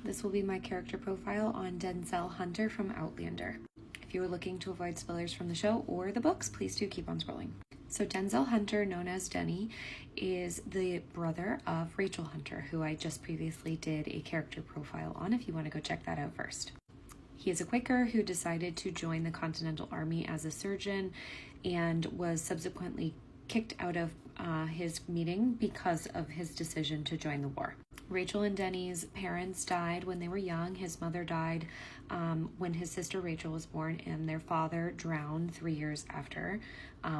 This will be my character profile on Denzell Hunter from Outlander. If you are looking to avoid spoilers from the show or the books, please do keep on scrolling. So Denzell Hunter, known as Denny, is the brother of Rachel Hunter, who I just previously did a character profile on, if you want to go check that out first. He is a Quaker who decided to join the Continental Army as a surgeon and was subsequently kicked out of his meeting because of his decision to join the war. Rachel and Denny's parents died when they were young. His mother died when his sister Rachel was born, and their father drowned 3 years after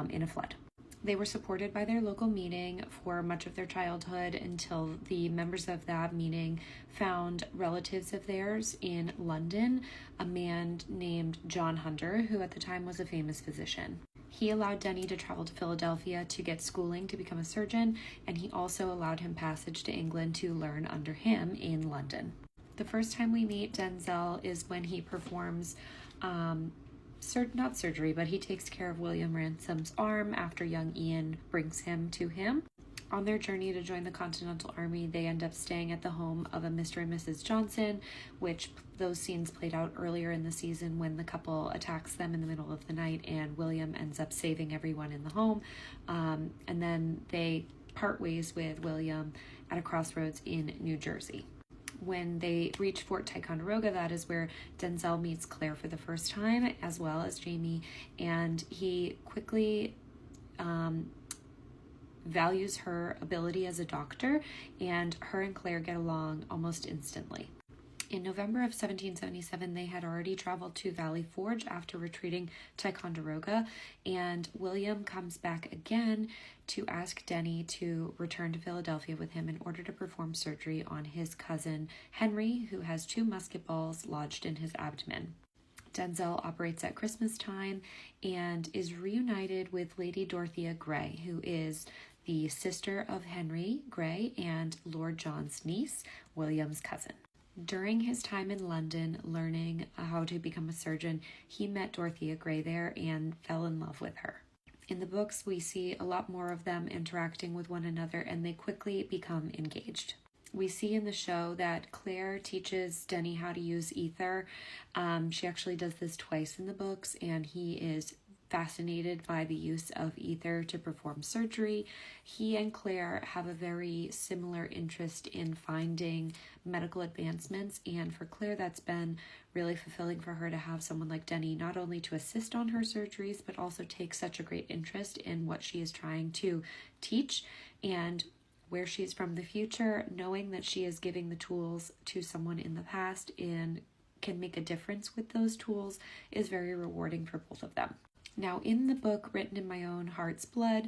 in a flood. They were supported by their local meeting for much of their childhood until the members of that meeting found relatives of theirs in London, a man named John Hunter, who at the time was a famous physician. He allowed Denny to travel to Philadelphia to get schooling to become a surgeon, and he also allowed him passage to England to learn under him in London. The first time we meet Denzell is when he performs not surgery, but he takes care of William Ransom's arm after young Ian brings him to him. On their journey to join the Continental Army, they end up staying at the home of a Mr. and Mrs. Johnson, which those scenes played out earlier in the season when the couple attacks them in the middle of the night and William ends up saving everyone in the home. And then they part ways with William at a crossroads in New Jersey. When they reach Fort Ticonderoga, that is where Denzell meets Claire for the first time, as well as Jamie, and he quickly values her ability as a doctor, and her and Claire get along almost instantly. In November of 1777, they had already traveled to Valley Forge after retreating Ticonderoga, and William comes back again to ask Denny to return to Philadelphia with him in order to perform surgery on his cousin Henry, who has 2 musket balls lodged in his abdomen. Denzell operates at Christmas time and is reunited with Lady Dorothea Grey, who is the sister of Henry Grey and Lord John's niece, William's cousin. During his time in London learning how to become a surgeon, he met Dorothea Grey there and fell in love with her. In the books, we see a lot more of them interacting with one another, and they quickly become engaged. We see in the show that Claire teaches Denny how to use ether. She actually does this twice in the books, and he is fascinated by the use of ether to perform surgery. He and Claire have a very similar interest in finding medical advancements, and for Claire that's been really fulfilling for her to have someone like Denny not only to assist on her surgeries but also take such a great interest in what she is trying to teach and where she's from the future. Knowing that she is giving the tools to someone in the past and can make a difference with those tools is very rewarding for both of them. Now, in the book Written in My Own Heart's Blood,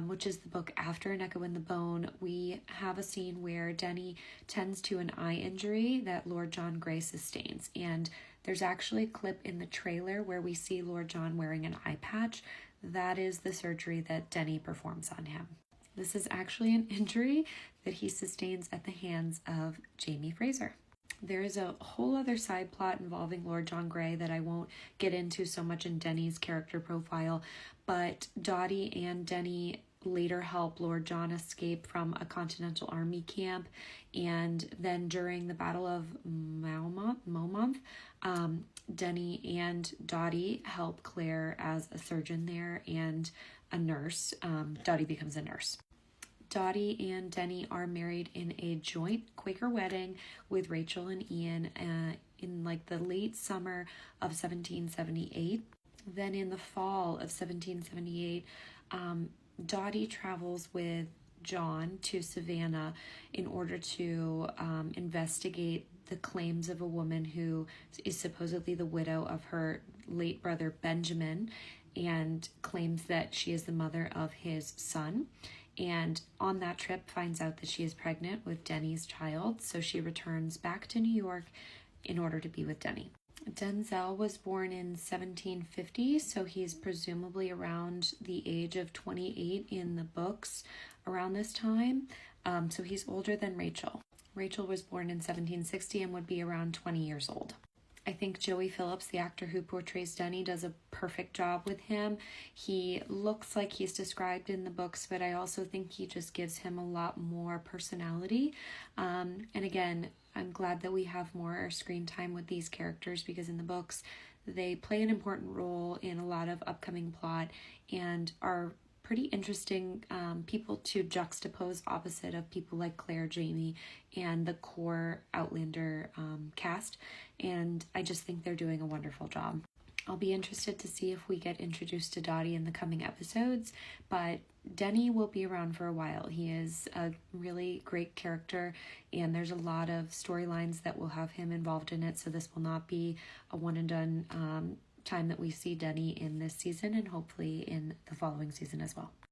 which is the book after An Echo in the Bone, we have a scene where Denny tends to an eye injury that Lord John Grey sustains. And there's actually a clip in the trailer where we see Lord John wearing an eye patch. That is the surgery that Denny performs on him. This is actually an injury that he sustains at the hands of Jamie Fraser. There is a whole other side plot involving Lord John Grey that I won't get into so much in Denny's character profile, but Dottie and Denny later help Lord John escape from a Continental Army camp, and then during the Battle of Monmouth, Denny and Dottie help Claire as a surgeon there and a nurse. Dottie becomes a nurse. Dottie and Denny are married in a joint Quaker wedding with Rachel and Ian in like the late summer of 1778. Then in the fall of 1778, Dottie travels with John to Savannah in order to investigate the claims of a woman who is supposedly the widow of her late brother Benjamin and claims that she is the mother of his son. And on that trip finds out that she is pregnant with Denny's child, so she returns back to New York in order to be with Denny. Denzell was born in 1750, so he's presumably around the age of 28 in the books around this time. So he's older than Rachel. Rachel was born in 1760 and would be around 20 years old. I think Joey Phillips, the actor who portrays Denny, does a perfect job with him. He looks like he's described in the books, but I also think he just gives him a lot more personality. And again, I'm glad that we have more screen time with these characters because in the books, they play an important role in a lot of upcoming plot and are pretty interesting people to juxtapose opposite of people like Claire, Jamie, and the core Outlander cast. And I just think they're doing a wonderful job. I'll be interested to see if we get introduced to Dottie in the coming episodes, but Denny will be around for a while. He is a really great character, and there's a lot of storylines that will have him involved in it, so this will not be a one and done time that we see Denny in this season and hopefully in the following season as well.